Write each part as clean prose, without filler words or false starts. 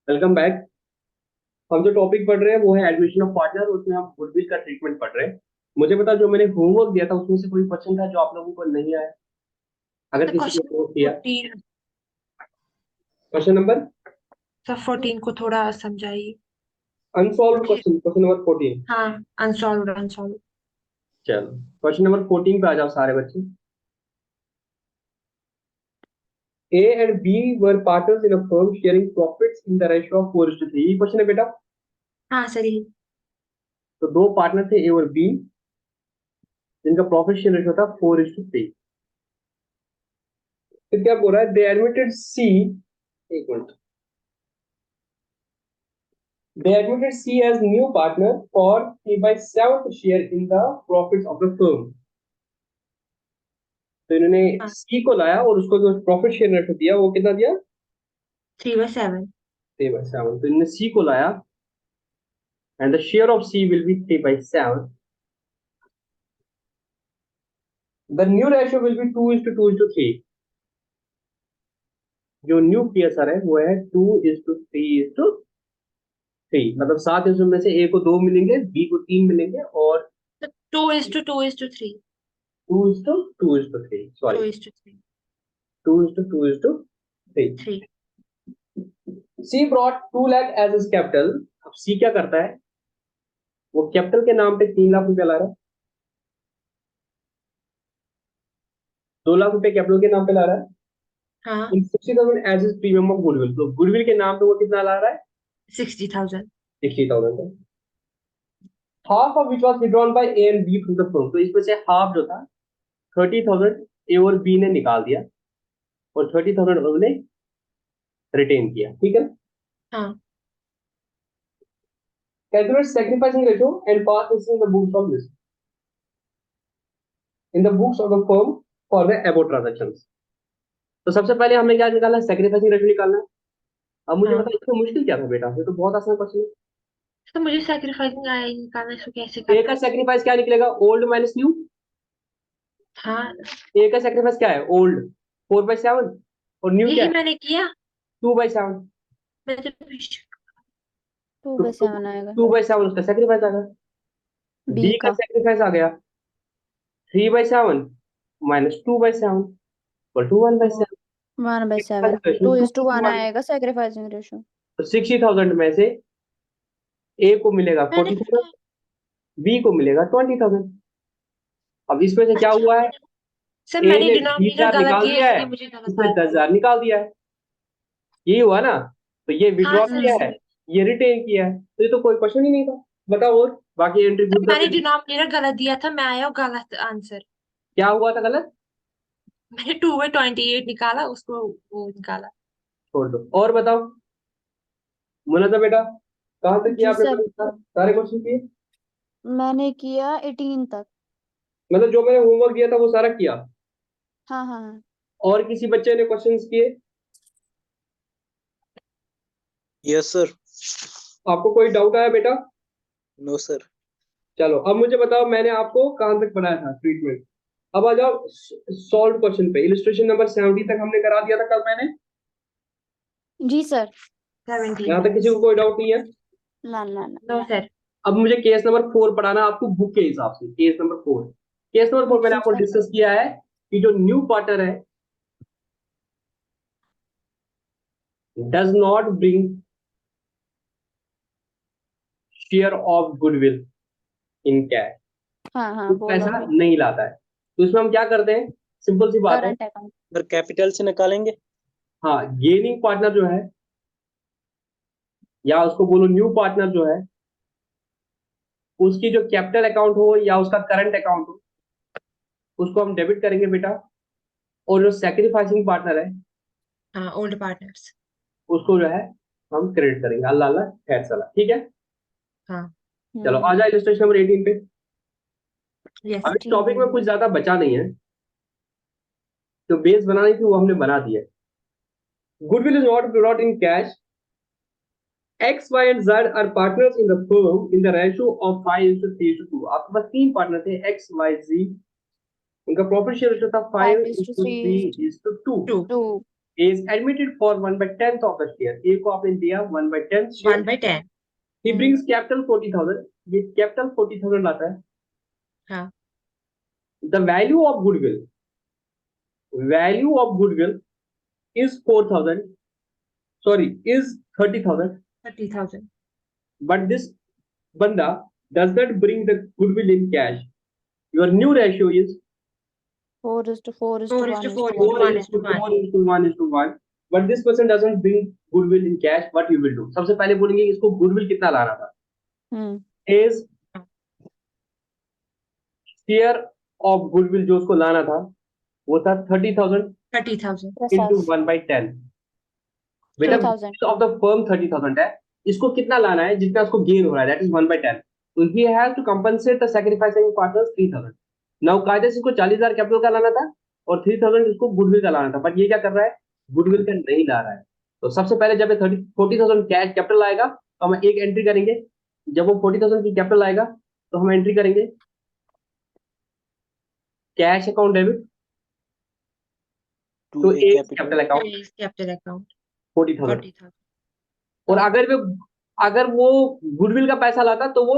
Welcome back. हम जो topic पढ़ रहे हैं वो है एडमिशन ऑफ पार्टनर। उसमें हम गुडविल का ट्रीटमेंट पढ़ रहे हैं। मुझे बता, जो मैंने होमवर्क दिया था उसमें से कोई क्वेश्चन था जो आप लोगों को नहीं आया? अगर सर किसी ने क्वेश्चन होमवर्क दिया, 14। क्वेश्चन नंबर सर 14 को थोड़ा समझाइए। अनसॉल्व मुझे क्वेश्चन, क्वेश्चन नंबर 14। हाँ, अनसॉल्व अनसॉल्व। चलो, क्वेश्चन नंबर 14 पे आ जाओ सारे बच्चे। A and B were partners in a firm sharing profits in the ratio of 4:3। ये क्वेश्चन है बेटा। हाँ सर ये। तो दो पार्टनर थे, ए और बी, जिनका प्रॉफिट शेयर रेशियो था 4:3। फिर क्या बोल रहा है? दे एडमिटेड सी, एक minute, they admitted C as new partner for 3/7 share in the profits of the firm। तो इन्होंने हाँ, C को लाया और उसको जो प्रॉफिट शेयर रेट दिया वो कितना दिया? 3/7। 3/7। तो इन्होंने C को लाया and the share of C will be 3/7। The new ratio will be 2:2:3। जो न्यू PSR है वो है 2:3:3। मतलब 7 हिस्सों में से A को 2 मिलेंगे, B को 3 मिलेंगे और 2:2:3। 2:2:3, sorry, 2:3। 2:2:3। 3। C brought 2 lakh as is capital. अब सी क्या करता है? वो कैपिटल के नाम पे 3 लाख रुपया ला रहा है। 2 लाख रुपए कैपिटल के नाम पे ला रहा है। हाँ, in 60,000 as is premium of goodwill. तो गुडविल के नाम पे वो कितना ला रहा है? 60,000। 60,000। Half of which was withdrawn by A and B from the firm. तो इसमें से हाफ जो था, 30,000 ए और बी ने निकाल दिया और 30,000 उन्होंने रिटेन किया। ठीक है। हाँ calculate sacrificing ratio and pass this in the books of this, in the books of the firm for the above transactions. तो सबसे पहले हमें क्या निकालना है? सेक्रीफाइसिंग रेशियो निकालना है। अब मुझे हाँ। बता, इसमें मुश्किल क्या था बेटा? ये तो बहुत आसान क्वेश्चन है। तो मुझे सैक्रिफाइसिंग आया ही निकालना, इसको कैसे ए करना का है? सेक्रीफाइस क्या निकलेगा? Old minus new. हाँ, ए का सेक्रीफाइस क्या है? ओल्ड, 4/7। और न्यू क्या यही है? मैंने किया। 2/7। मैं तो पीछे- टू तो बाई सेवन आएगा। 2/7 उसका सेक्रीफाइस आ गया। बी बी का का सेक्रीफाइस आ गया 3/7 माइनस 2/7 इक्वल टू 1/7। 1/7। 2:1 आएगा सेक्रीफाइसिंग रेशियो। तो 60,000 में से ए को मिलेगा मैंने 40,000, बी को मिलेगा 20,000। अब इसमें से क्या अच्छा, हुआ है? सर ए मैंने ने बीस डिनोमिनेटर हजार गलत निकाल दिया दिया है, इसलिए मुझे गलत इसने आया। 10,000 निकाल दिया है। यही हुआ ना? तो ये हाँ विड्रॉ सर। किया है, ये रिटेन किया है। तो ये तो कोई क्वेश्चन ही नहीं था। बताओ, और बाकी एंट्री सर गुड कर मैंने देते। डिनोमिनेटर गलत दिया था, मैं आया गलत आंसर। क्या हुआ था गलत? मैंने 2/28 निकाला, उसको वो निकाला। छोड़ दो और बताओ। मुन्ना बेटा, कहाँ तक किया जी आपने सर, पढ़ा? सारे क्वेश्चन किए? मैंने किया 18 तक। मतलब जो मैंने होमवर्क दिया था वो सारा किया? हाँ हाँ हाँ। और किसी बच्चे ने क्वेश्चंस किए? Yes sir. आपको कोई डाउट आया बेटा? No sir. चलो, अब मुझे बताओ, मैंने आपको कहाँ तक पढ़ाया था ट्रीटमेंट। अब आ जाओ सॉल्व क्वेश्चन पे। इलिस्ट्रेशन नंबर 70 तक हमने करा दिया था कल मैंने। जी सर। 17। यहाँ तक किसी को कोई डाउट नहीं है? ना ना ना। No sir. अब मुझे केस नंबर 4 पढ़ाना है आपको बुक के हिसाब से। केस नंबर 4, केस नंबर 4 मैंने जी आपको सर। डिस्कस किया है कि जो न्यू पार्टनर है does not bring share of goodwill in cash. हाँ हाँ कुछ बोला पैसा था। नहीं लाता है। तो इसमें हम क्या करते हैं? सिंपल सी बात है। Current account. सर कैपिटल से निकालेंगे। हाँ, गेनिंग पार्टनर जो है, या उसको बोलो न्यू पार्टनर जो है, उसकी जो कैपिटल अकाउंट हो या उसका करंट अकाउंट हो, उसको हम डेबिट करेंगे बेटा। और जो सेक्रीफाइसिंग पार्टनर है हाँ, ओल्ड पार्टनर्स। उसको जो है हम क्रेडिट करेंगे। अल्लाह अल्लाह खैर सला। ठीक है। हाँ। चलो, आ जाए इलस्ट्रेशन नंबर 18 पे। यस। अब इस ठीक टॉपिक है। में कुछ ज्यादा बचा नहीं है। जो बेस बनानी थी वो हमने बना दिया है। Goodwill is not brought in cash. X, Y and Z are partners in the firm in the ratio of 5:3:2। आपके पास तीन पार्टनर थे, X, Y, Z। उनका प्रॉफिट शेयर रेशियो था 5:3 5:3:2। 2। To. is admitted for 1/10th of the share. A को आपने दिया 1/10 share. 1/10. He brings capital 40,000. ये capital 40,000 लाता है. हाँ. The value of goodwill is 4,000. Sorry, is 30,000. 30,000. But this banda does not bring the goodwill in cash. Your new ratio is 4:4:1:1. 4:1:1:1. But this person doesn't bring goodwill in cash. What you will do? सबसे पहले बोलेंगे इसको goodwill कितना लाना था? Is share of goodwill जो उसको लाना था वो था 30,000 into 1/10. बेटा 3,000. of the firm 30,000 है. इसको कितना लाना है जितना उसको गेन हो रहा है, that is 1/10. So he has to compensate the sacrificing partners 3,000. Now कायदे से इसको 40,000 कैपिटल का लाना था और 3,000 इसको गुडविल का लाना था, बट ये क्या कर रहा है, गुडविल का नहीं ला रहा है. तो सबसे पहले जब ये 40,000 कैश कैपिटल आएगा तो हम एक एंट्री करेंगे. जब वो 40,000 की कैपिटल आएगा तो हम एंट्री करेंगे कैश अकाउंट डेबिट To तो a A capital. Capital account capital account 40,000. 40,000. और अगर वो गुडविल का पैसा लाता तो वो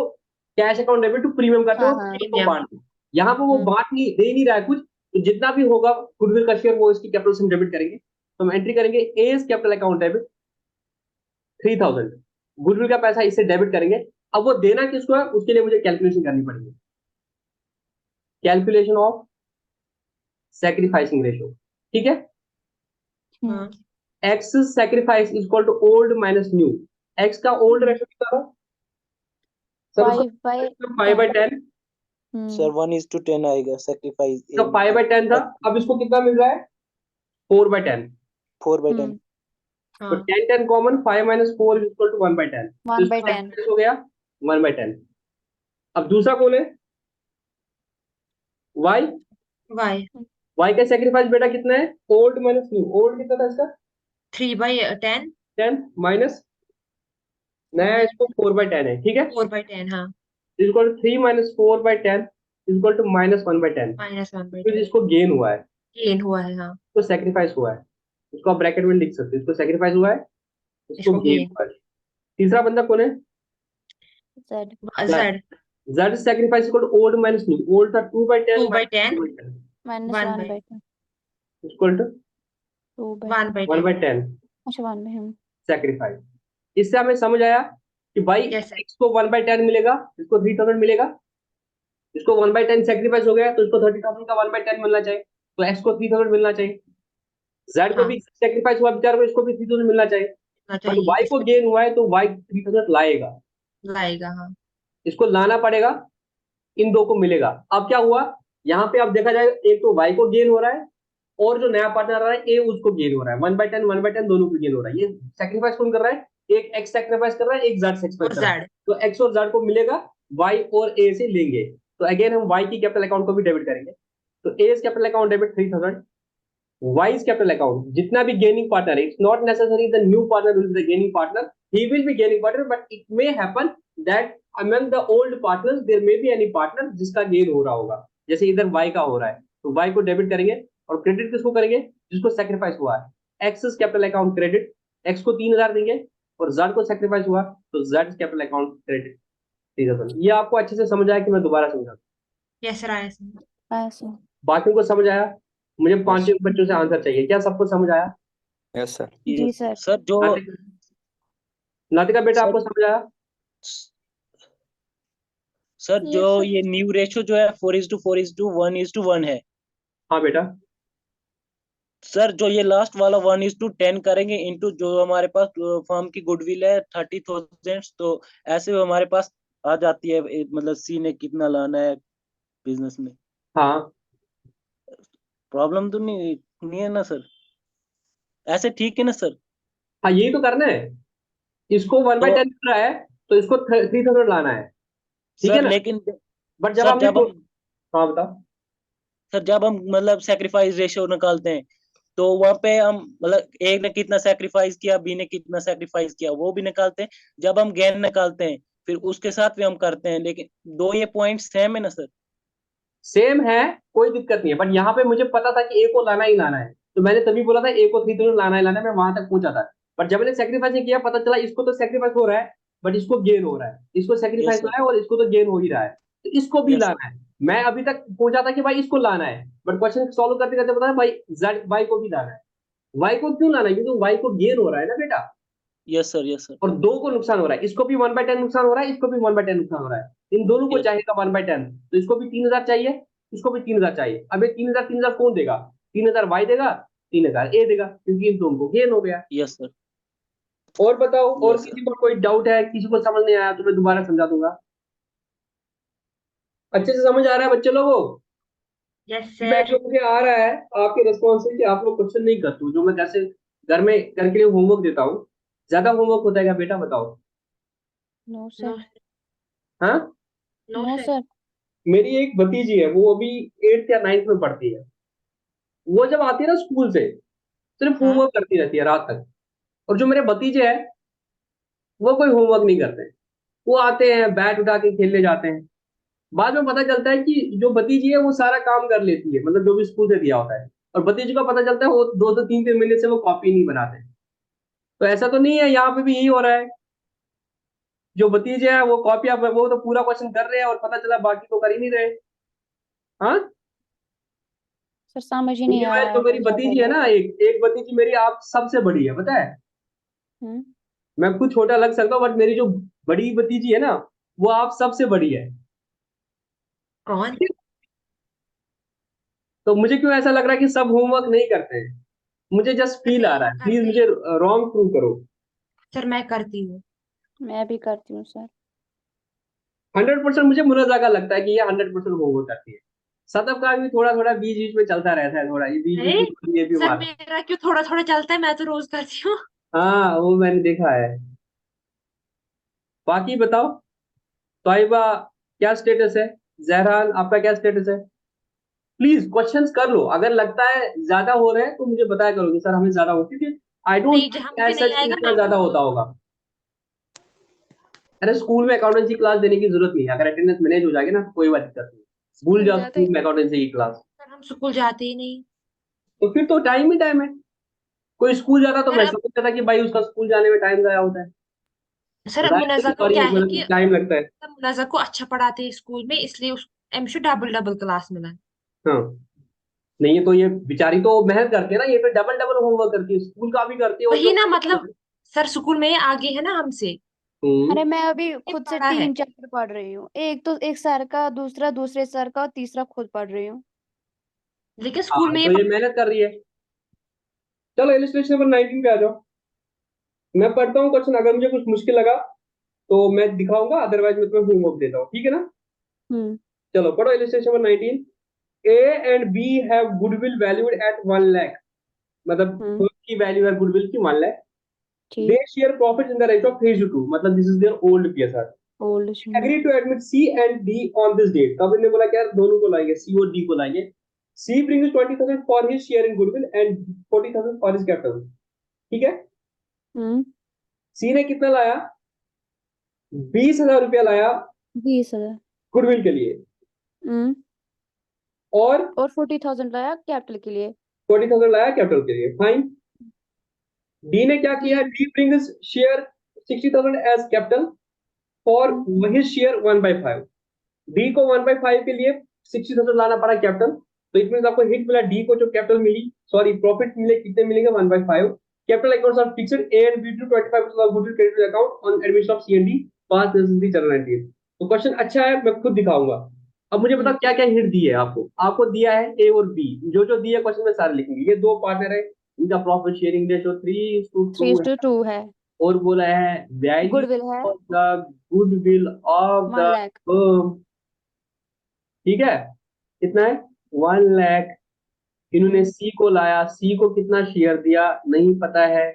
cash account debit to premium करते हाँ, हो हाँ. तो बांट. यहाँ पे वो बांट नहीं दे नहीं रहा है कुछ, तो जितना भी होगा गुडविल का शेयर वो इसकी कैपिटल से हम डेबिट करेंगे. तो हम एंट्री करेंगे as capital account debit 3,000. Goodwill का पैसा इससे डेबिट करेंगे. अब वो देना किसको है उसके लिए मुझे कैलकुलेशन करनी पड़ेगी. Calculation of sacrificing ratio. ठीक है. हाँ. X sacrifice is equal to old minus new. X का ओल्ड रेशियो कितना था? 5/10. सर 1:10 आएगा sacrifice. तो 5/10 था. अब इसको कितना मिल रहा है? 4/10. 4/10. तो 10 कॉमन, 5 - 4 इज इक्वल टू 1/10. 1/10. हो गया 1/10. अब दूसरा कौन है? y. वाई का सैक्रिफाइस बेटा कितना है? Old minus new. ओल्ड कितना था इसका? 3/10. 10 माइनस नया इसको 4/10 है. ठीक है. 4/10. हाँ. Is equal to 3 - 4/10 is equal to -1/10. -1/10. फिर इसको गेन हुआ है, गेन हुआ है. हाँ. इसको सैक्रिफाइस हुआ है. इसको आप ब्रैकेट में लिख सकते हो. इसको सैक्रिफाइस हुआ है, इसको इसको गेन gain. हुआ है. तीसरा बंदा कौन है? Z. Z. Z sacrifice equal to old minus new. Old था 2/10 2/10. -1/10. equal to 2/10. 1/10 अच्छा 1/10. sacrifice. इससे हमें समझ आया कि भाई Yes, sir. x को 1/10 मिलेगा, इसको 3,000 मिलेगा. इसको 1/10 sacrifice हो गया तो इसको 30,000 का 1/10 मिलना चाहिए, तो x को 3,000 मिलना चाहिए. Z को हाँ. भी sacrifice हुआ बेचारे को, इसको भी 3,000 मिलना चाहिए. ना पर y चाहिए. को गेन हुआ है तो y 3,000 लाएगा. लाएगा. हाँ. इसको लाना पड़ेगा, इन दो को मिलेगा. अब क्या हुआ यहाँ पे, अब देखा जाए एक तो y को गेन हो रहा है और जो नया पार्टनर आ रहा है ए उसको गेन हो रहा है. 1/10 दोनों को गेन हो रहा है. ये सैक्रिफाइस कौन कर रहा है? एक x सैक्रिफाइस कर रहा है, एक z सैक्रिफाइस कर रहा है. Z. तो x और z को मिलेगा, y और a से लेंगे. तो अगेन हम y की कैपिटल अकाउंट को भी डेबिट करेंगे. तो a is capital account debit 3,000. y is capital account जितना भी गेनिंग पार्टनर है, it's not necessary the new partner will be the gaining partner. He will be gaining partner, but it may happen that among the old partners there may be any partner जिसका gain हो रहा होगा. जैसे इधर y का हो रहा है तो y को डेबिट करेंगे और क्रेडिट किसको करेंगे? जिसको सैक्रिफाइस हुआ है. x is capital account credit, x को 3,000 देंगे और z को सैक्रिफाइस हुआ तो z कैपिटल अकाउंट क्रेडिट 3,000. ये आपको अच्छे से समझ आया कि मैं दोबारा समझा? Yes, sir. आया sir. ऐसे. बाकियों को समझ आया? मुझे 5 बच्चों से आंसर चाहिए. क्या सबको समझ आया? Yes sir. जी सर. सर जो नातिका बेटा सर- आपको समझ आया? सर Yes, जो sir. ये न्यू रेशियो जो है 4:4:1:1 है. हाँ बेटा. सर जो ये लास्ट वाला 1:10 करेंगे इनटू जो हमारे पास फर्म की गुडविल है 30,000, तो ऐसे हमारे पास आ जाती है मतलब सी ने कितना लाना है बिजनेस में. हाँ प्रॉब्लम तो नहीं है ना सर? ऐसे ठीक है ना सर? हाँ यही तो करना है. इसको 1/10 मिल रहा है तो इसको 3,000 लाना है. ठीक है सर ना? लेकिन बट जब सर हमने जब हम हाँ बताओ. सर जब हम मतलब सेक्रीफाइस रेशियो निकालते हैं तो वहां पे हम मतलब ए ने कितना सेक्रीफाइस किया, बी ने कितना सेक्रीफाइस किया वो भी निकालते हैं. जब हम गेन निकालते हैं फिर उसके साथ भी हम करते हैं, लेकिन दो ये पॉइंट सेम है ना सर? सेम है, कोई दिक्कत नहीं है. बट यहाँ पे मुझे पता था कि ए को लाना ही लाना है तो मैंने तभी बोला था ए को 3 तो लाना ही लाना है, मैं वहां तक पहुंचा था। बट जब मैंने सेक्रीफाइस नहीं किया, पता चला इसको तो सेक्रीफाइस हो रहा है बट इसको गेन हो रहा है, इसको यस सेक्रीफाइस हो सर, रहा है और इसको तो गेन हो ही रहा है, तो इसको भी यस सर, लाना है। मैं अभी तक पहुंचा था कि भाई इसको लाना है, बट क्वेश्चन सॉल्व करते करते पता है भाई जेड वाई को भी लाना है। वाई को क्यों लाना है? क्योंकि वाई को गेन हो रहा है ना बेटा, यस सर, यस सर, और दो को नुकसान हो रहा है, इसको भी 1/10 नुकसान हो रहा है, इसको भी 1/10 नुकसान हो रहा है, इन दोनों को यस, चाहेगा 1/10, तो इसको भी 3000 चाहिए, इसको भी 3000 चाहिए। अब ये 3000 कौन देगा? 3000 वाई देगा, 3000 ए देगा, क्योंकि इन दोनों को गेन हो गया। यस सर, और बताओ, और यस सर। किसी को कोई डाउट है? किसी को समझ नहीं आया तो मैं दोबारा समझा दूंगा। अच्छे से समझ आ रहा है बच्चे लोगों? Yes feedback sir. जो मुझे आ रहा है आपके रिस्पॉन्स से कि आप लोग क्वेश्चन नहीं करते हो, जो मैं कैसे घर में करके लिए होमवर्क देता हूँ, ज्यादा होमवर्क होता है क्या बेटा बताओ? No no sir. हाँ, नो नो सर। सर। मेरी एक भतीजी है, वो अभी 8th या 9th में पढ़ती है। वो जब आती है ना स्कूल से, सिर्फ हाँ। होमवर्क करती रहती है रात तक। और जो मेरे भतीजे हैं, वो कोई होमवर्क नहीं करते, वो आते हैं बैट उठा के खेलने जाते हैं। बाद में पता चलता है कि जो भतीजी है वो सारा काम कर लेती है, मतलब जो भी स्कूल से दिया होता है, और भतीजी को पता चलता है वो 2 से 3 महीने से वो कॉपी नहीं बनाते। तो ऐसा तो नहीं है, यहाँ पे भी यही हो रहा है, जो भतीजे हैं वो कॉपियां, वो तो पूरा क्वेश्चन कर रहे हैं और पता चला बाकी तो कर ही नहीं रहे। हाँ, सर समझ ही तो नहीं ये आ मैं रहा जो है मेरी तो क्या भतीजी है करें। ना, एक एक भतीजी मेरी आप सबसे बड़ी है, पता है? हम्म। मैं खुद छोटा लग सकता हूँ बट मेरी जो बड़ी भतीजी है ना, वो आप सबसे बड़ी है। कौन? तो मुझे क्यों ऐसा लग रहा है कि सब होमवर्क नहीं करते हैं? मुझे जस्ट फील आ रहा नहीं है, प्लीज करते मुझे हैं। रॉन्ग प्रूव करो। सर मैं करती हूँ। मैं भी करती हूँ सर। 100% मुझे मुनाजाका लगता है कि ये 100% होमवर्क करती है। सतब का भी थोड़ा थोड़ा बीच बीच में चलता रहता है, थोड़ा ये बीच बीच नहीं में ये भी सर, मार। मेरा क्यों थोड़ा थोड़ा चलता है, मैं तो रोज करती हूँ। हाँ, वो मैंने देखा है। बाकी बताओ, तोइबा क्या स्टेटस है? जहरान आपका क्या स्टेटस है? प्लीज क्वेश्चंस कर लो, अगर लगता है ज्यादा हो रहे हैं तो मुझे बताया करो कि सर हमें ज्यादा हो, क्योंकि आई डोंट नहीं, जहां मुझे एज नहीं सच कि आएगा इतना मैं ज्यादा होता होगा। अरे स्कूल में अकाउंटेंसी क्लास देने की जरूरत नहीं है, अगर अटेंडेंस मैनेज हो जाएगी ना तो कोई बात दिक्कत नहीं। भूल स्कूल जाओ जाते स्कूल ही में अकाउंटेंसी की क्लास। सर, हम स्कूल जाते ही नहीं। तो फिर तो टाइम ही टाइम है। कोई स्कूल जाता तो सर मैं अब समझता था कि भाई उसका स्कूल जाने में टाइम गया होता है। सर अब मुनजा को सॉरी, क्या है कि मतलब टाइम लगता है। सब मुनजा को अच्छा पढ़ाते हैं स्कूल में, इसलिए उस एमशु डबल डबल क्लास मिला है। हाँ, नहीं है तो ये बेचारी तो मेहनत करती है ना, ये फिर डबल डबल होमवर्क करती है, स्कूल का भी करती है और वही जो। ना, मतलब सर स्कूल में ये आगे है ना हमसे, अरे हम्म। मैं अभी ये खुद से पढ़ा है। 3 चैप्टर पढ़ रही हूँ, एक तो एक सर का, दूसरा दूसरे सर का, और तीसरा खुद पढ़ रही हूँ। लेकिन स्कूल हाँ, में ये तो ये मेहनत कर रही है। चलो इलस्ट्रेशन नंबर 19 पे आ जाओ। मैं पढ़ता हूँ क्वेश्चन, अगर मुझे कुछ मुश्किल लगा तो मैं दिखाऊंगा, अदरवाइज मैं तुम्हें होमवर्क देता हूँ, ठीक है ना? हम्म। चलो पढ़ो illustration number 19। A and B have goodwill valued at 1 lakh, मतलब हम्म। firm की वैल्यू है गुडविल की 1 लाख। दे ठीक। Share profit in the rate of 3:2, मतलब this is their old PSR. Old. Agree to admit C and D on this date, तब इन्होंने बोला कि यार दोनों को लाएंगे, सी और डी को लाएंगे। C brings 20,000 for his share in goodwill and 40,000 for his capital, ठीक है? हम्म। सी ने कितना लाया? 20,000 रुपया लाया 20,000। गुडविल के लिए, हम्म। और और 40,000 लाया कैपिटल के लिए। 40,000 लाया कैपिटल के लिए, फाइन। डी ने क्या डी। किया? D brings share 60,000 as capital for hmm. His share 1/5। D को 1/5 के लिए 60,000 लाना पड़ा कैपिटल, तो इट मीन आपको हिट मिला, डी को जो कैपिटल मिली, सॉरी प्रॉफिट मिले, कितने मिलेंगे? 1/5। Capital accounts are fixed, A and B to 25% of goodwill credit account on admission of C and D, pass necessary journal entry. तो क्वेश्चन अच्छा है, मैं खुद दिखाऊंगा। अब मुझे बताओ क्या क्या हिंट दिए है आपको? आपको दिया है ए और बी, जो जो दिया क्वेश्चन में सारे लिखेंगे। ये दो पार्टनर है, इनका प्रॉफिट शेयरिंग रेशियो 3:2 है, 3:2 है। और बोला है वैल्यू गुडविल है of the goodwill of 1 the lakh. Firm, ठीक है? कितना है? 1 लाख। इन्होंने हम्म। सी को लाया, सी को कितना शेयर दिया नहीं पता है,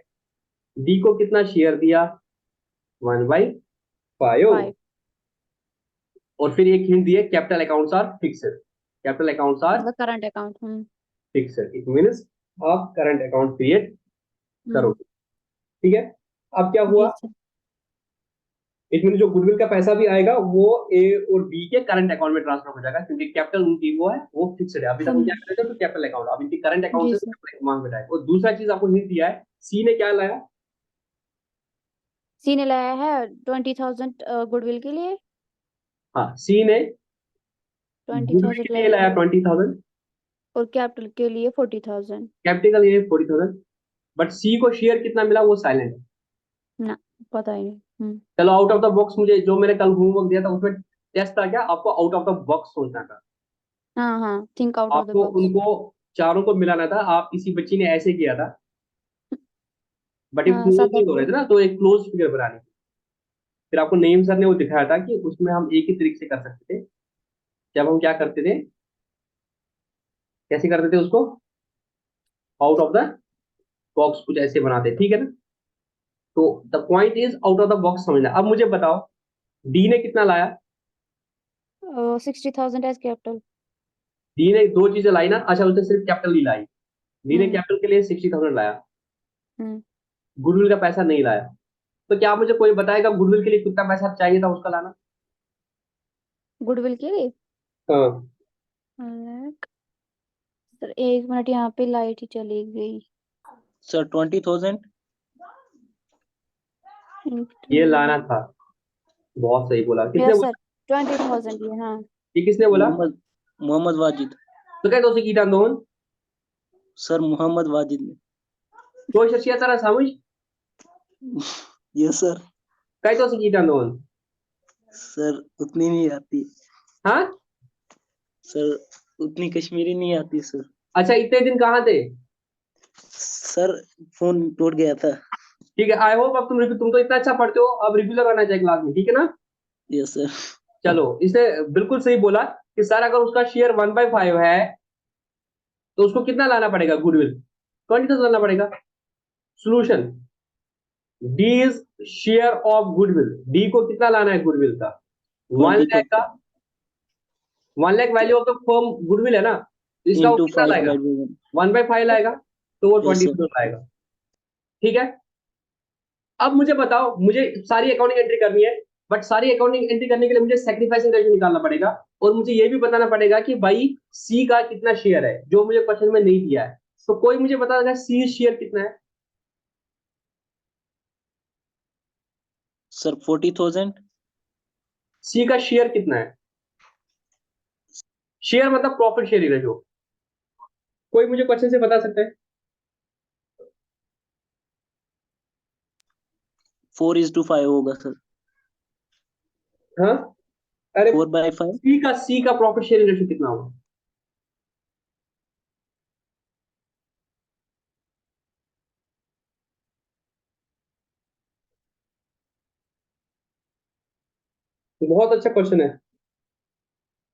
डी को कितना शेयर दिया? 1/5। 5। और फिर एक हिंट दिए, capital accounts are fixed, capital accounts are मतलब current account. Hmm. Fixed, it means आप करंट अकाउंट क्रिएट हम्म। करोगे, ठीक है? अब क्या जी हुआ? सर। इट मीन जो गुडविल का पैसा भी आएगा वो ए और बी के करंट अकाउंट में ट्रांसफर हो जाएगा, क्योंकि कैपिटल उनकी वो है, वो फिक्स्ड है। अभी तक हम क्या कर रहे थे, तो कैपिटल अकाउंट, अब इनकी करंट अकाउंट जी से सर। कैपिटल अकाउंट में जाएगा। और दूसरा चीज आपको हिंट दिया है, सी ने क्या लाया? सी ने लाया है 20,000 गुडविल के लिए, हाँ, सी ने 20,000 गुडविल के लिए लाया 20,000, और कैपिटल के लिए 40,000। कैपिटल ये 40,000, बट सी को शेयर कितना मिला वो साइलेंट है। ना, पता ही नहीं। चलो आउट ऑफ द बॉक्स, मुझे जो मैंने कल होमवर्क दिया था उसमें टेस्ट था क्या, आपको आउट ऑफ द बॉक्स सोचना था, हाँ हाँ, थिंक आउट ऑफ द आपको बॉक्स। उनको चारों को मिलाना था। आप किसी बच्ची ने ऐसे किया था, बट ये हाँ, क्लोज सादा नहीं हो रहे थे ना, तो एक क्लोज फिगर बनानी थी। फिर आपको नईम सर ने वो दिखाया था कि उसमें हम एक ही तरीके से कर सकते थे। जब हम क्या करते थे, कैसे करते थे उसको, आउट ऑफ द बॉक्स कुछ ऐसे बनाते, ठीक है ना। तो the point is out of the box समझना। अब मुझे बताओ डी ने कितना लाया? 60,000 एज कैपिटल। डी ने दो चीजें लाई ना, अच्छा उसने सिर्फ कैपिटल ही लाई। डी ने हम्म कैपिटल के लिए 60,000 लाया, हम्म गुडविल का पैसा नहीं लाया। तो क्या मुझे कोई बताएगा गुडविल के लिए कितना पैसा चाहिए था उसका लाना? गुडविल के लिए हाँ, लाख। सर 1 मिनट, यहाँ पे लाइट ही चली गई। सर 20,000। ये लाना था। बहुत सही बोला, किसने यस सर, बोला? 20,000 ये, हाँ। ये किसने बोला? मोहम्मद मोहम्मद वाजिद। तो क्या दोस्त कीटा दोन सर मोहम्मद वाजिद ने। तो शशिया तारा समझ यस सर। काय तो कीटा दोन सर उतनी नहीं आती। हाँ। सर उतनी कश्मीरी नहीं आती सर। अच्छा, इतने दिन कहाँ थे? सर फोन टूट गया था। ठीक है, आई होप अब तुम तो इतना अच्छा पढ़ते हो, अब रिव्यू लगाना चाहिए क्लास में, ठीक है ना। Yes sir. चलो, इसने बिल्कुल सही बोला कि सर अगर उसका शेयर 1/5 है तो उसको कितना लाना पड़ेगा गुडविल? 20,000 लाना पड़ेगा। Solution, D is share of goodwill, D को कितना लाना है गुडविल का? 1 लाख 20,000 का। 1 lakh value of the firm goodwill है ना, तो इसका वो इंटू कितना लाएगा? 5 1/5 लाएगा, तो वो यस सर। 20,000 लाएगा। ठीक है। अब मुझे बताओ, मुझे सारी अकाउंटिंग एंट्री करनी है, बट सारी अकाउंटिंग एंट्री करने के लिए मुझे सैक्रिफाइसिंग रेशियो निकालना पड़ेगा, और मुझे ये भी बताना पड़ेगा कि भाई सी का कितना शेयर है, जो मुझे क्वेश्चन में नहीं दिया है। तो कोई मुझे बता देगा सी शेयर कितना है? सर 40,000। सी का शेयर कितना है? शेयर मतलब प्रॉफिट शेयरिंग रेशियो। कोई मुझे क्वेश्चन से बता सकता है? 4:5 होगा सर। हाँ, अरे 4/5। सी का प्रॉफिट शेयरिंग रेशियो कितना होगा? बहुत अच्छा क्वेश्चन है।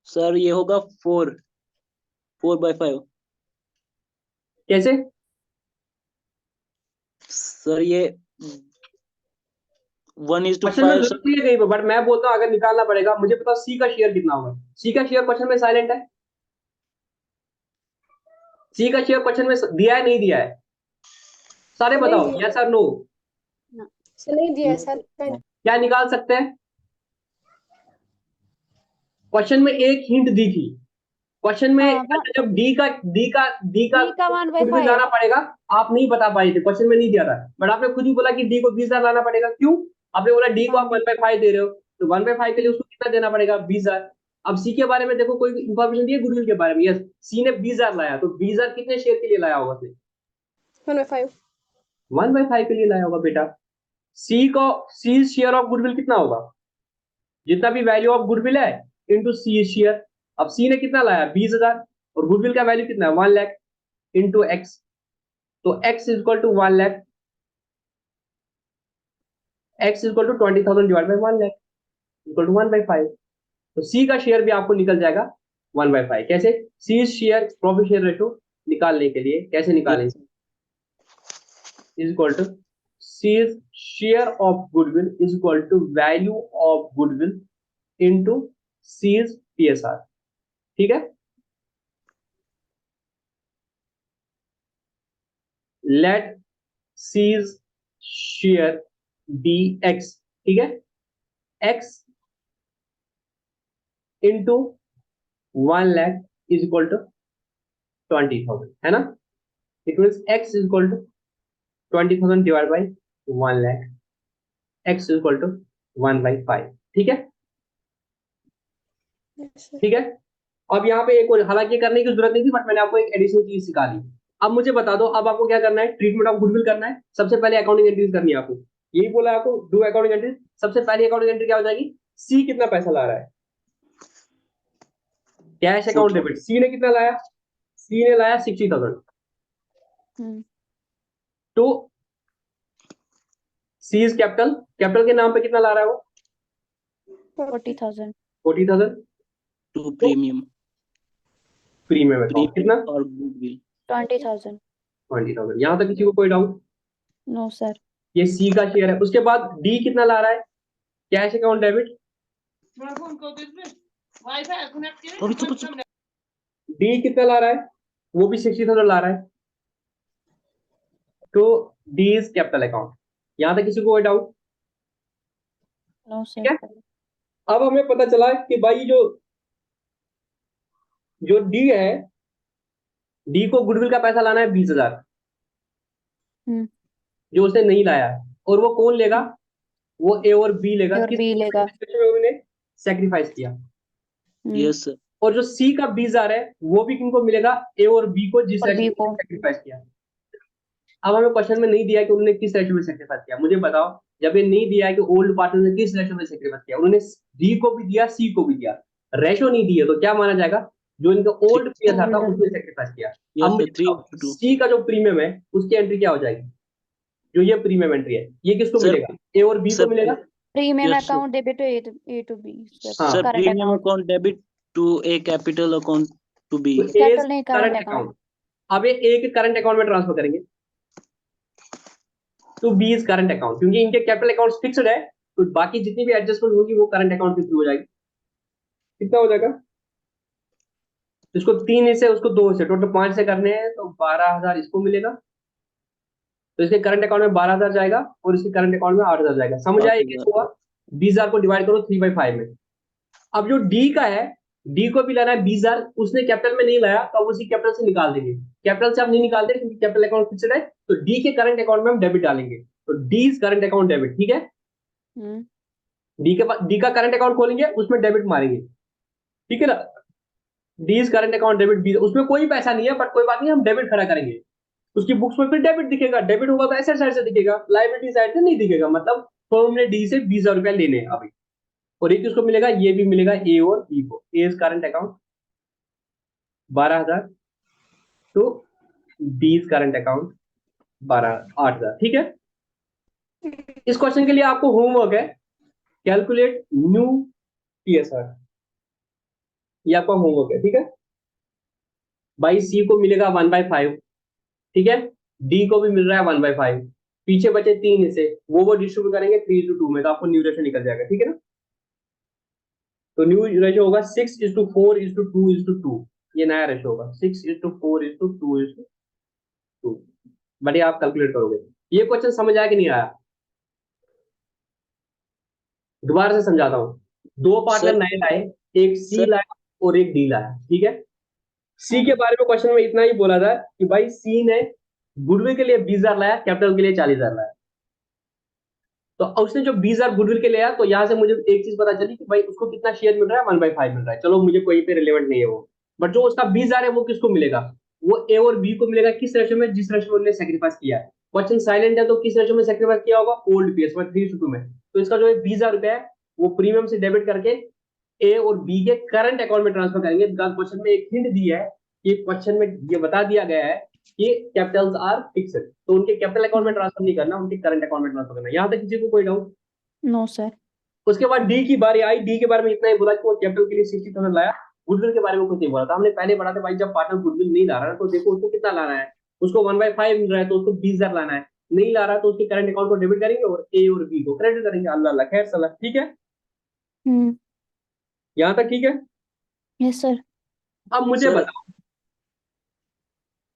सर ये होगा 4/5। कैसे? सर ये क्वेश्चन में 1:5 जरूरत नहीं है कहीं पर, बट मैं बोलता हूँ अगर निकालना पड़ेगा, मुझे पता सी का शेयर कितना होगा। सी का शेयर क्वेश्चन में साइलेंट है। सी का शेयर क्वेश्चन में दिया है नहीं दिया है? सारे नहीं बताओ, दिया यस और नो। सर, नहीं दिया है सर। क्या निकाल सकते हैं? क्वेश्चन में एक हिंट दी थी। क्वेश्चन में हाँ, जब डी का डी का खुद भी 1/5। लाना पड़ेगा, आप नहीं बता पाए थे, क्वेश्चन में नहीं दिया था, बट आपने खुद ही बोला कि डी को 20,000 लाना पड़ेगा। क्यों? आपने बोला डी को आप हाँ 1/5 दे रहे हो, तो 1/5 के लिए उसको कितना देना पड़ेगा? 20,000। अब सी के बारे में देखो, कोई इंफॉर्मेशन दी है गुडविल के बारे में? यस, सी ने 20,000 लाया, तो 20,000 कितने शेयर के लिए लाया होगा उसने? 1/5। 1/5 के लिए लाया होगा बेटा। सी शेयर ऑफ गुडविल कितना होगा? जितना भी वैल्यू ऑफ गुडविल है इंटू सी शेयर। अब सी ने कितना लाया? 20,000, और गुडविल का वैल्यू कितना है? 1 लाख इंटू एक्स। तो X is equal to 1 lakh, X is equal to 20,000 divide by 1 lakh equal to 1/5। तो सी का शेयर भी आपको निकल जाएगा 1/5। कैसे? C share profit share ratio निकालने के लिए कैसे निकालेंगे? Is equal to C share of goodwill is equal to value of goodwill into C's PSR. ठीक है। Let C's share D X. ठीक है। x into 1 lakh is equal to 20,000, है ना? It means x is equal to 20,000 divided by 1 lakh. x is equal to 1 by 5. ठीक है? Yes, sir. ठीक है? अब यहाँ पे एक और, हालांकि ये करने की जरूरत नहीं थी, बट मैंने आपको एक एडिशनल चीज सिखा दी. अब मुझे बता दो, अब आपको क्या करना है? ट्रीटमेंट ऑफ गुडविल करना है. सबसे पहले अकाउंटिंग एंट्रीज करनी है आपको. यही बोला आपको, डू अकाउंटिंग एंट्रीज. सबसे पहली अकाउंटिंग एंट्री क्या हो जाएगी? सी कितना पैसा ला रहा है? Cash account debit. सी ने कितना लाया? सी ने लाया 60,000. हम्म तो सी इज कैपिटल. कैपिटल के नाम पे कितना ला रहा है वो? 40,000 40,000. टू प्रीमियम प्रीमियम अकाउंट कितना? और गुडविल 20,000 20,000. यहाँ तक किसी को कोई डाउट? नो सर ये सी का शेयर है. उसके बाद डी कितना ला रहा है? Cash account debit. अभी चुप डी कितना ला रहा है? वो भी 60,000 ला रहा है. तो डी इज कैपिटल अकाउंट. यहाँ तक किसी को कोई डाउट? नो ठीक है? सर अब हमें पता चला कि भाई जो डी है, डी को गुडविल का पैसा लाना है 20,000, जो उसने नहीं लाया. और वो कौन लेगा? वो ए और बी लेगा. और बी लेगा. उन्होंने सेक्रीफाइस किया. Yes sir. और जो सी का 20,000 है, वो भी किनको मिलेगा? ए और बी को, जिस और बी रेशियो को. में सेक्रीफाइस किया. अब हमें क्वेश्चन में नहीं दिया कि उन्होंने किस रेशियो में सेक्रीफाइस किया. मुझे बताओ, जब ये नहीं दिया है कि ओल्ड पार्टनर ने किस रेशियो में सेक्रीफाइस किया, उन्होंने डी को भी दिया, सी को भी दिया, रेशियो नहीं दिया, तो क्या माना जाएगा? जो इनका ओल्ड पीरियड था उसमें सेक्रीफाइस किया. अब यस सर. 3:2 सी का जो प्रीमियम है, उसकी एंट्री क्या हो जाएगी? जो ये प्रीमियम एंट्री है, ये किसको सर, मिलेगा? ए और बी को सर, मिलेगा. Premium Yes, sir. Account debit A to B हाँ. Sir current premium account. Account debit to A capital account to B. तो ए कैपिटल नहीं, करंट करंट अकाउंट. अब ये ए के करंट अकाउंट में ट्रांसफर करेंगे तो बी इज करंट अकाउंट, क्योंकि इनके कैपिटल अकाउंट फिक्स्ड है, तो बाकी जितनी भी एडजस्टमेंट होगी वो करंट अकाउंट के थ्रू हो जाएगी. कितना हो जाएगा? इसको 3 हिस्से, उसको 2 हिस्से, टोटल 5 से करने हैं, तो 12,000 इसको मिलेगा. तो इसके करंट अकाउंट में 12,000 जाएगा और इसके करंट अकाउंट में 8,000 जाएगा. समझ आया? कैसे हुआ? 20,000 को डिवाइड करो 3/5 में. अब जो डी का है, डी को भी लाना है 20,000, उसने कैपिटल में नहीं लाया, तो अब उसी कैपिटल से निकाल देंगे. कैपिटल से आप नहीं निकालते क्योंकि कैपिटल अकाउंट फिक्स्ड है, तो डी के करंट अकाउंट में हम डेबिट डालेंगे. तो D is current account debit. ठीक है? डी का करंट अकाउंट खोलेंगे, उसमें डेबिट मारेंगे. ठीक है ना? D is current account debit B. उसमें कोई पैसा नहीं है, बट कोई बात नहीं, हम डेबिट खड़ा करेंगे. उसकी बुक्स में फिर डेबिट दिखेगा. डेबिट होगा तो एसेट साइड से दिखेगा, लायबिलिटी साइड से नहीं दिखेगा. मतलब फर्म ने डी से 20,000 रुपया लेने हैं अभी, और एक किसको मिलेगा? ये भी मिलेगा ए और बी को. ए इज करंट अकाउंट 12,000, तो बी इज करंट अकाउंट 8,000. ठीक है? इस क्वेश्चन के लिए आपको होमवर्क है, कैलकुलेट न्यू टीएसआर. ये आपका होमवर्क है. ठीक है? बाई सी को मिलेगा 1/5. ठीक है? डी को भी मिल रहा है 1/5. पीछे बचे 3 हिस्से, वो डिस्ट्रीब्यूट करेंगे 3:2 में, तो आपको न्यू रेशियो निकल जाएगा. ठीक है ना? तो न्यू रेशियो होगा 6:4:2:2. ये नया रेशियो होगा 6:4:2:2. बढ़िया, आप कैलकुलेट करोगे. ये क्वेश्चन समझ आया कि नहीं आया? दोबारा से समझाता हूँ. 2 पार्टनर सर, नए लाए, एक सी सर, लाया और एक डी लाया. ठीक है? सी के बारे में क्वेश्चन में इतना ही बोला था कि भाई सी ने गुडविल के लिए 20,000 लाया, कैपिटल के लिए 40,000 लाया. तो उसने जो 20,000 गुडविल के लिया, तो यहाँ से मुझे एक चीज पता चली कि भाई उसको कितना शेयर मिल रहा है? 1/5 मिल रहा है. चलो, मुझे कोई पे रिलेवेंट नहीं है वो, बट जो उसका 20,000 है वो किसको मिलेगा? वो ए और बी को मिलेगा. किस रेशियो में? जिस रेशियो में उन्होंने सेक्रीफाइस किया है. क्वेश्चन साइलेंट है, तो किस रेशियो में सेक्रीफाइस किया होगा? ओल्ड पीएस में 3:2 में. तो इसका जो 20,000 रुपया है, वो प्रीमियम से डेबिट करके ए और बी के करंट अकाउंट में ट्रांसफर करेंगे. क्वेश्चन में एक हिंट दी है, ये क्वेश्चन में ये बता दिया गया है कि कैपिटल्स आर फिक्स्ड, तो उनके कैपिटल अकाउंट में ट्रांसफर नहीं करना, उनके करंट अकाउंट में ट्रांसफर करना. यहाँ तक किसी को कोई डाउट? No sir. उसके बाद डी की बारी आई. डी के बारे में इतना ही बोला कि वो कैपिटल के लिए 60,000 लाया. गुडविल के बारे में कुछ नहीं बोला था. हमने पहले पढ़ा था भाई, जब पार्टनर गुडविल नहीं ला रहा है तो देखो उसको कितना लाना है. उसको 1/5 मिल रहा है, तो उसको 20,000 लाना है. नहीं ला रहा तो उसके करंट अकाउंट को डेबिट करेंगे और ए और बी को क्रेडिट करेंगे. अल्लाह अल्लाह, खैर सलाह. ठीक है? यहाँ तक ठीक है? Yes sir. अब मुझे सर, बताओ,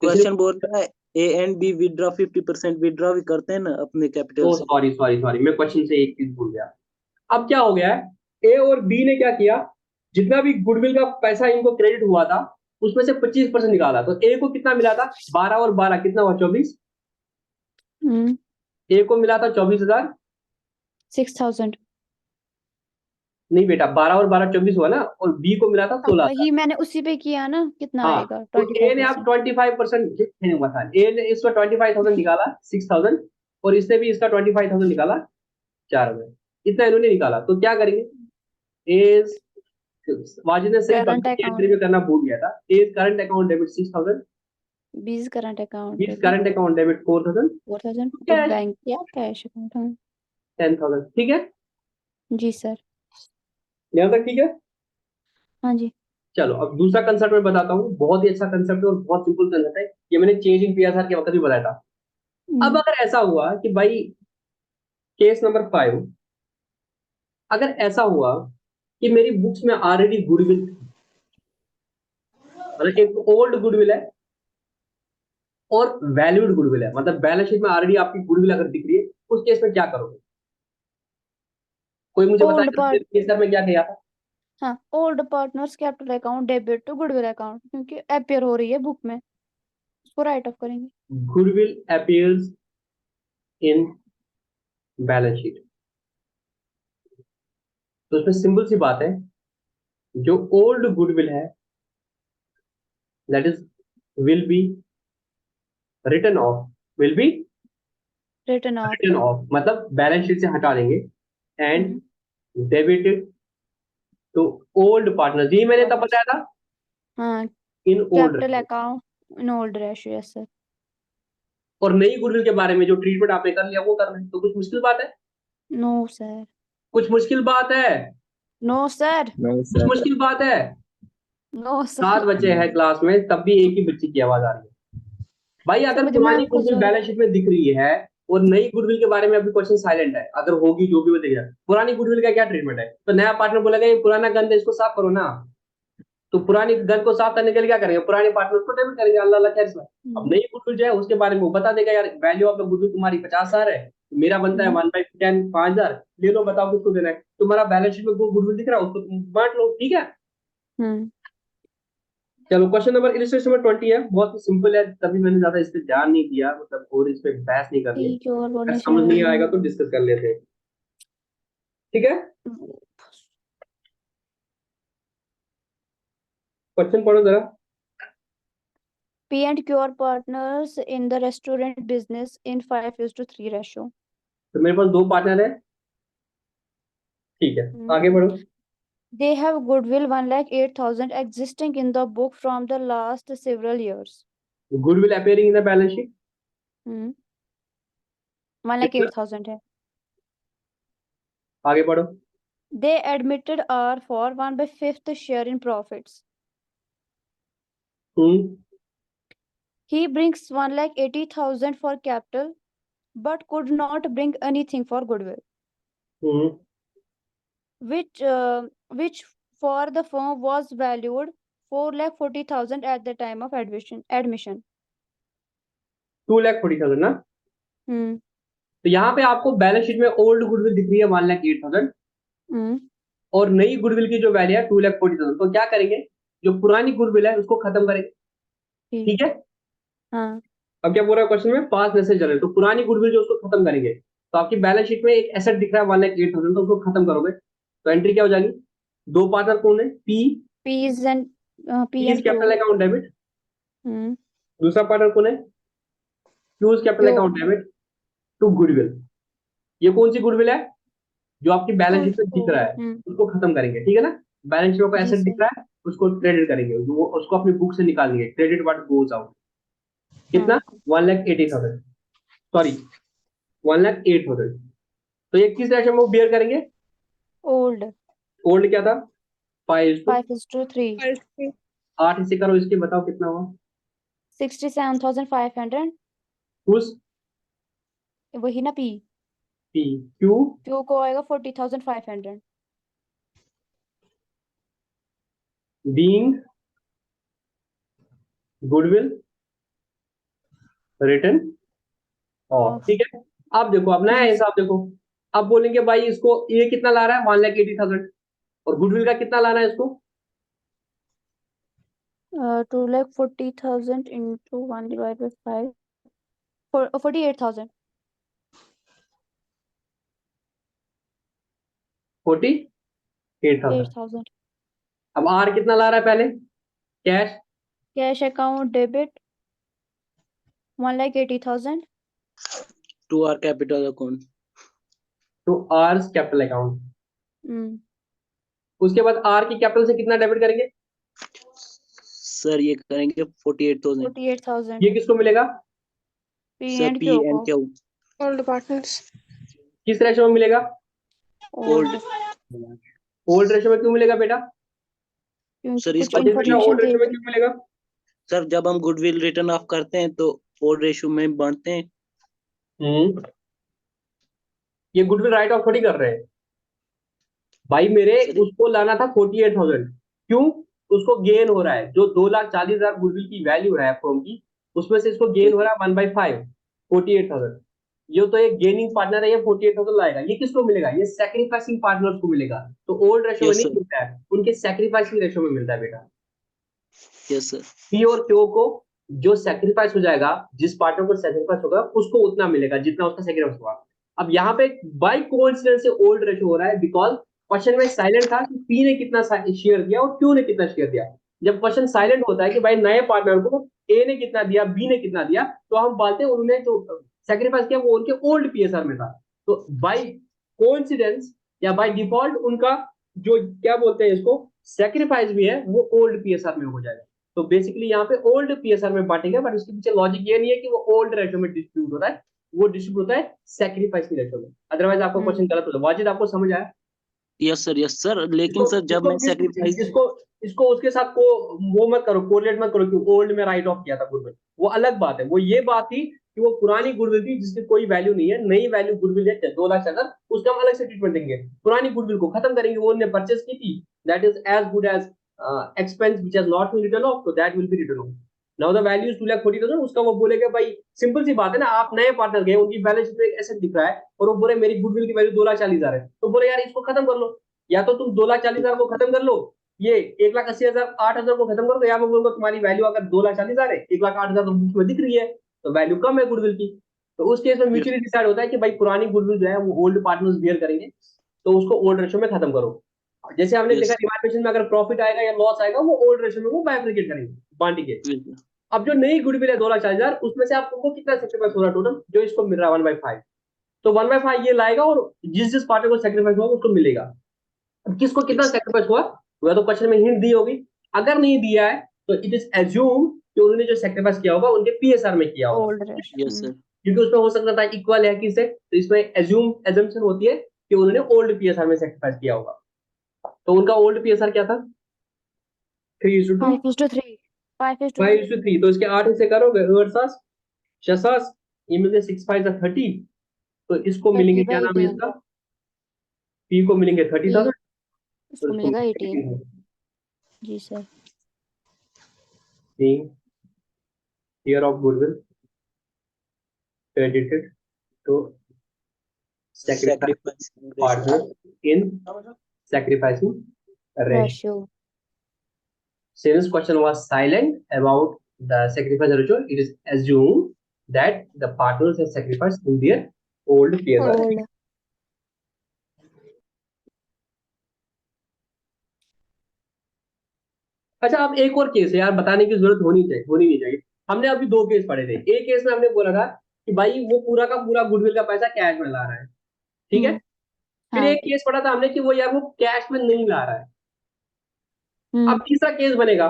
क्वेश्चन बोल रहा है A and B withdraw 50% withdraw भी करते हैं ना अपने कैपिटल से. सॉरी, मैं क्वेश्चन से एक चीज भूल गया. अब क्या हो गया है, ए और बी ने क्या किया, जितना भी गुडविल का पैसा इनको क्रेडिट हुआ था उसमें से 25% निकाला। तो ए को कितना मिला था, 12 और 12 कितना हुआ, 24। हम्म ए को मिला था 24,000। 6,000। नहीं बेटा, 12 और 12 24 हुआ ना, और बी को मिला था 16,000। वही मैंने उसी पे किया ना, कितना हाँ, आएगा, तो ए ने 25%। आप 25% हुआ था, ए ने इसका 25,000 निकाला, 6,000, और इसने भी इसका 25,000 निकाला, 4,000। इतना इन्होंने निकाला। तो क्या करेंगे, एज वाजिद ने सिर्फ करंट एंट्री अकाउंट, में करना भूल गया था। As current account debit 6,000, 20 current account बीस debit, current account debit 4,000, 4,000 put cash bank या कैश अकाउंट। हाँ 10,000। ठीक है, जी सर। यहाँ तक ठीक है। हाँ जी। चलो अब दूसरा कंसेप्ट मैं बताता हूँ, बहुत ही अच्छा कंसेप्ट है और बहुत सिंपल कंसेप्ट है, ये मैंने चेंज इन पीएसआर के वक्त भी बताया था। अब हम्म, अगर ऐसा हुआ कि भाई, केस नंबर 5, अगर ऐसा हुआ कि मेरी बुक्स में ऑलरेडी गुडविल, मतलब एक ओल्ड गुडविल है और वैल्यूड गुडविल है, मतलब बैलेंस शीट में ऑलरेडी आपकी गुडविल अगर दिख रही है, उस केस में क्या करोगे? कोई मुझे ओल्ड बताएगा पार्ट, केस में क्या किया था? हाँ old partners capital account debit to goodwill account, क्योंकि अपेयर हो रही है बुक में, उसको राइट ऑफ करेंगे। Goodwill appears in balance sheet. तो उसमें सिंपल सी बात है, जो ओल्ड गुडविल है that is will be written off, will be return off. Written off, मतलब बैलेंस शीट से हटा देंगे, and hmm, debited to old partner. ये मैंने तब बताया था, हाँ in old. Capital account in old ratio, yes sir. और नई गुडविल के बारे में जो ट्रीटमेंट आपने कर लिया वो करना है, तो कुछ मुश्किल बात है? No sir. कुछ मुश्किल बात है? No sir. नो कुछ सर। मुश्किल बात है? No sir. 7 बच्चे हैं क्लास में, तब भी एक ही बच्ची की आवाज आ रही है। भाई अगर समझ पुरानी मैम को गुडविल जो, बैलेंस शीट में दिख रही है और नई गुडविल के बारे में अभी क्वेश्चन साइलेंट है, अगर होगी जो भी वो देगा, पुरानी गुडविल का क्या ट्रीटमेंट है? तो नया पार्टनर बोलेगा ये पुराना गंद है, इसको साफ करो ना। तो पुरानी गंद को साफ करने के लिए क्या करेंगे, पुराने पार्टनर को डेबिट करेंगे, अल्लाह अल्लाह खैर से। अब नई गुडविल जो है उसके बारे में वो बता देगा, यार वैल्यू ऑफ द गुडविल तुम्हारी 50,000 है, तो मेरा बनता है 1/10, 5,000, ले लो बताओ किसको देना है। तुम्हारा बैलेंस शीट में गुडविल दिख रहा है, उसको तुम बांट लो, ठीक है। हम्म चलो क्वेश्चन नंबर, इलिस्ट्रेशन नंबर 20 है, बहुत ही सिंपल है, तभी मैंने ज्यादा इस पे ध्यान नहीं दिया, मतलब और इस पे बहस नहीं करनी। ठीक है, और अगर बोलने समझ नहीं आएगा तो डिस्कस कर लेते हैं, ठीक है। क्वेश्चन पढ़ो जरा। P and Q are partners in the restaurant business in 5:3 ratio. तो मेरे पास दो पार्टनर है, ठीक है, Hmm. आगे बढ़ो। They have goodwill 1,08,000 existing in the book from the last several years. Goodwill appearing in the balance sheet Hmm. कितना? 1,08,000 है। आगे बढ़ो। They admitted are for 1/5 share in profits. Hmm He brings 1,80,000 for capital, but could not bring anything for goodwill, hmm which for the firm was valued 4,40,000 at the time of admission. 2,40,000 ना। Hmm. तो यहाँ पे आपको balance sheet में old goodwill दिख रही है 1,08,000, Hmm. और नई गुडविल की जो वैल्यू है 2,40,000। तो क्या करेंगे, जो पुरानी गुडविल है उसको खत्म करेंगे, ठीक। ठीक है। हाँ अब क्या बोल रहा है क्वेश्चन में, पास मैसेज चल रहे, तो पुरानी गुडविल जो उसको खत्म करेंगे, तो आपकी बैलेंस शीट में एक एसेट दिख रहा है 1,08,000, तो उसको खत्म करोगे, तो एंट्री क्या हो जाएगी? दो पार्टनर कौन है, P, P's and P P's and capital Q. Account debit, Hmm. दूसरा पार्टनर कौन है, Q's capital Q. Account debit to goodwill. ये कौन सी गुडविल है, जो आपकी बैलेंस शीट में दिख रहा है, हम्म, उसको खत्म करेंगे, ठीक है ना। बैलेंस शीट में जी एसेट दिख सर। रहा है, उसको क्रेडिट करेंगे, वो उसको अपनी बुक से निकालेंगे, क्रेडिट व्हाट गोज आउट। कितना? हाँ 1,80,000, सॉरी 1,08,000। तो ये किस रेशो में बियर करेंगे? ओल्ड ओल्ड क्या था, 5:3। 5:3, 8 इसे करो इसके, बताओ कितना हुआ। 67,500। उस वही ना P। पी, क्यू, Q को आएगा 40,500। बीइंग गुडविल रिटर्न ऑफ, ठीक है। अब देखो, अब नया जी हिसाब देखो, अब बोलेंगे भाई इसको ये कितना ला रहा है 1,80,000 और गुडविल का कितना लाना है इसको 2,40,000 into 1 divided by 5 48,000 48,000। 8,000 अब आर कितना ला रहा है पहले cash cash account debit 1,80,000 to R capital account. To R's capital account. Hmm उसके बाद आर की कैपिटल से कितना डेबिट करेंगे सर ये करेंगे 48,000। 48,000 ये किसको मिलेगा P sir and P Q and को क्यू All the partners. किस रेशो में मिलेगा ओल्ड ओल्ड रेशो में क्यों मिलेगा बेटा क्योंकि सर कुछ इसको अजय बेटा इंफॉर्मेशन ओल्ड रेशो में देगी क्यों मिलेगा सर जब हम गुडविल रिटर्न ऑफ करते हैं तो ओल्ड रेशियो में बांटते हैं। ये गुडविल राइट ऑफ थोड़ी कर रहे हैं भाई मेरे सर उसको लाना था 48,000 क्यों उसको गेन हो रहा है जो 2,40,000 गुडविल की वैल्यू है फर्म की उसमें से इसको गेन हो रहा है 1/5 48,000 ये तो एक गेनिंग पार्टनर है ये 48,000 लाएगा ये किसको मिलेगा ये सैक्रिफाइसिंग पार्टनर्स को मिलेगा तो ओल्ड रेशो में यस नहीं सर मिलता है उनके सैक्रिफाइसिंग रेशो में मिलता है बेटा यस सर पी और क्यू को जो सेक्रीफाइस हो जाएगा जिस पार्टनर को सेक्रीफाइस होगा उसको उतना मिलेगा जितना उसका सेक्रीफाइस होगा अब यहाँ पे बाय कोइंसिडेंस से ओल्ड रेशो हो रहा है बिकॉज क्वेश्चन में साइलेंट था कि पी ने कितना शेयर दिया और क्यू ने कितना शेयर दिया जब क्वेश्चन साइलेंट होता है कि भाई नए पार्टनर को ए ने कितना दिया बी ने कितना दिया तो हम बोलते हैं उन्होंने जो सेक्रीफाइस किया वो उनके ओल्ड पीएसआर में था तो बाय कोइंसिडेंस या बाय डिफॉल्ट उनका जो क्या बोलते हैं इसको सेक्रीफाइस भी है वो ओल्ड पीएसआर में हो जाएगा तो बेसिकली यहाँ पे ओल्ड पीएसआर में बांटेंगे बट उसके पीछे लॉजिक ये नहीं है कि वो ओल्ड रेशो में डिस्ट्रीब्यूट होता है वो डिस्ट्रीब्यूट होता है सैक्रिफाइस की रेशो में अदरवाइज आपको क्वेश्चन गलत होता है वाजिद आपको समझ आया यस सर लेकिन इसको सर जब मैं इसको सेक्रीफाइस इसको इसको उसके साथ को वो मत करो कोरिलेट मत करो कि ओल्ड में राइट ऑफ किया था गुडविल वो अलग बात है वो ये बात थी कि वो पुरानी गुडविल थी जिसकी कोई वैल्यू नहीं है नई वैल्यू गुडविल है 2,00,000 उसका हम अलग से ट्रीटमेंट देंगे पुरानी गुडविल को खत्म करेंगे वो उन्होंने परचेस की थी that is as good as expense which has not been written off so that will be written off now the value is 2,40,000 उसका वो बोलेगा भाई सिंपल सी बात है ना आप नए पार्टनर गए उनकी बैलेंस शीट में एक एसेट दिख रहा है और वो बोले मेरी गुडविल की वैल्यू 2,40,000 है तो बोले यार इसको खत्म कर लो या तो तुम 2,40,000 को खत्म कर लो ये 1,80,000 8,000 को खत्म कर दो या मैं बोलूंगा तुम्हारी वैल्यू अगर 2,40,000 है 1,08,000 तो बुक में दिख रही है तो वैल्यू कम है गुडविल की तो उस केस में म्यूचुअली डिसाइड होता है कि भाई पुरानी गुडविल जो है वो ओल्ड पार्टनर्स बियर करेंगे तो उसको ओल्ड रेशो में खत्म करो जैसे हमने देखा रिवाइवेशन में अगर प्रॉफिट आएगा या लॉस आएगा वो ओल्ड रेशो में वो बाइफरकेट करेंगे बांटेंगे अब जो नई गुडविल है 2,40,000 उसमें से आपको कितना सेक्रीफाइस हो रहा है टोटल जो इसको मिल रहा है 1/5 तो 1/5 ये लाएगा और जिस जिस पार्टनर को सेक्रीफाइस होगा उसको मिलेगा अब किसको कितना सेक्रीफाइस हुआ वह तो क्वेश्चन में हिंट दी होगी अगर नहीं दिया है तो इट इज एज्यूम कि उन्होंने जो सेक्रीफाइस किया होगा उनके पीएसआर में किया होगा ओल्ड रेशो यस सर क्योंकि उसमें हो सकता था इक्वल है किससे तो इसमें एज्यूम्पशन होती है कि उन्होंने ओल्ड पीएसआर में सेक्रीफाइस किया होगा तो उनका ओल्ड पीएसआर क्या था 3:2 5:3 5:3 5:3 तो इसके 8 हिस्से करोगे 8 6 ये मिलते 6 5 30 तो इसको मिलेंगे क्या नाम है 30/18 इसका पी को मिलेंगे 30,000 इसको और मिलेगा इसको 18 जी sir year of goodwill credited to sacrifice partner in sacrificing ratio. Ratio Since question was silent about the sacrifice ratio, it is assumed that the partners have sacrificed in their old PSR. Old अच्छा अब एक और case है यार बताने की जरूरत होनी नहीं चाहिए हमने अभी 2 केस पढ़े थे एक केस में हमने बोला था कि भाई वो पूरा का पूरा गुडविल का पैसा कैश में ला रहा है ठीक है फिर हाँ एक केस पढ़ा था हमने कि वो यार वो कैश में नहीं ला रहा है अब हम्म तीसरा केस बनेगा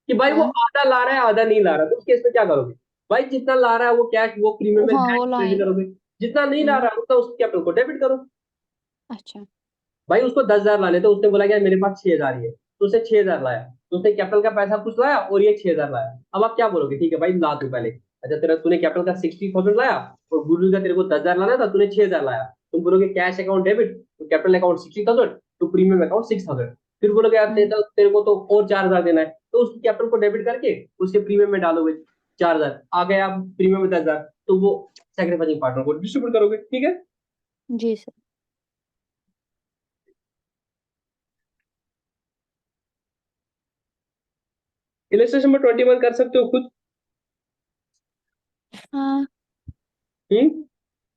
कि भाई वो हाँ आधा ला रहा है आधा नहीं ला रहा तो उस केस में क्या करोगे भाई जितना ला रहा है वो कैश वो प्रीमियम में हाँ वो बैंक लाए क्रेडिट करोगे जितना नहीं ला रहा है उतना उसके कैपिटल को डेबिट करो अच्छा भाई उसको 10,000 लाने तो उसने बोला कि यार मेरे पास 6,000 ही है तो उसने 6,000 लाया तो उसने कैपिटल का पैसा कुछ लाया और ये 6,000 लाया अब आप क्या बोलोगे ठीक है भाई ला तू पहले अच्छा तेरा तूने कैपिटल का 60,000 लाया और गुडविल का तेरे को 10,000 लाना था तूने 6,000 लाया तुम बोलोगे कैश अकाउंट डेबिट तो कैपिटल अकाउंट 60,000 तो प्रीमियम अकाउंट 6,000 फिर बोलोगे यार तेरे को तो और 4,000 देना है तो उस कैपिटल को डेबिट करके उसके प्रीमियम में डालोगे 4,000 आ गया प्रीमियम में 10,000 तो वो सेक्रीफाइसिंग पार्टनर को डिस्ट्रीब्यूट करोगे ठीक है जी सर। इलस्ट्रेशन नंबर 21 कर सकते हो खुद? हाँ हम्म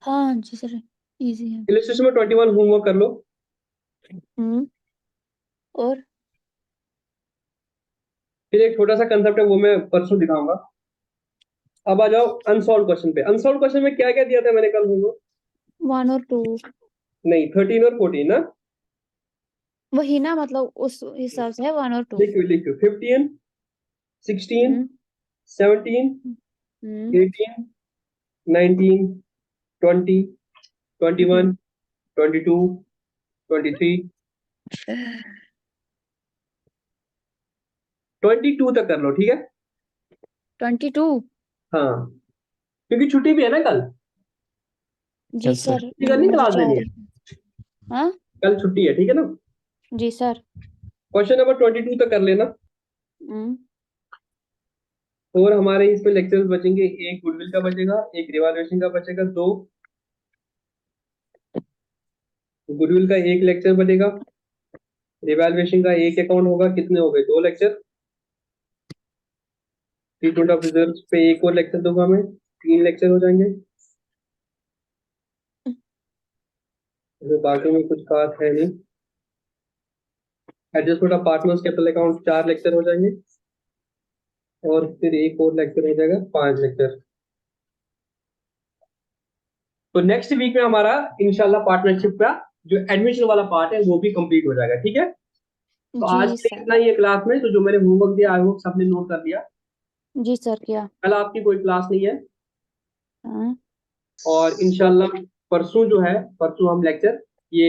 हाँ जी सर, इजी है। इलस्ट्रेशन नंबर 21 होमवर्क कर लो। और फिर एक छोटा सा कंसेप्ट है, वो मैं परसों दिखाऊंगा। अब आ जाओ अनसॉल्व क्वेश्चन पे। अनसॉल्व क्वेश्चन में क्या क्या दिया था मैंने कल होमवर्क? 1 और 2 नहीं, 13 और 14 ना। वही ना, मतलब उस हिसाब से है 1 और 2। लिखो लिखो, 15, 16, हम्म 17, हम्म 18, 19, 20, 21, 22, 23, 22 तक कर लो, ठीक है? 22। हाँ, क्योंकि छुट्टी भी है ना कल। जी Yes, sir. सर, छुट्टी करनी, मुझे क्लास जा देनी रही है। है। हाँ कल छुट्टी है, ठीक है ना? जी सर। क्वेश्चन नंबर 22 तक कर लेना। हम्म और हमारे इसमें लेक्चर्स बचेंगे, एक गुडविल का बचेगा, एक रिवैल्यूएशन का बचेगा, दो गुडविल का एक लेक्चर बचेगा, रिवैल्यूएशन का एक अकाउंट होगा। कितने हो गए? 2 लेक्चर। ट्रीटमेंट ऑफ रिजल्ट्स पे एक और लेक्चर दूंगा मैं, 3 लेक्चर हो जाएंगे। बाकी में कुछ खास है नहीं। Adjustment of partners capital account 4 lecture हो जाएंगे, और फिर एक और लेक्चर हो जाएगा, 5 लेक्चर। तो नेक्स्ट वीक में हमारा इंशाल्लाह पार्टनरशिप का जो एडमिशन वाला पार्ट है वो भी कंप्लीट हो जाएगा, ठीक है? तो आज जी के लिए सर। इतना ही है क्लास में। तो जो मैंने होमवर्क दिया, आई होप सबने नोट कर लिया। जी सर किया। कल आपकी कोई क्लास नहीं है, हाँ और इंशाल्लाह परसों जो है, परसों हम लेक्चर ये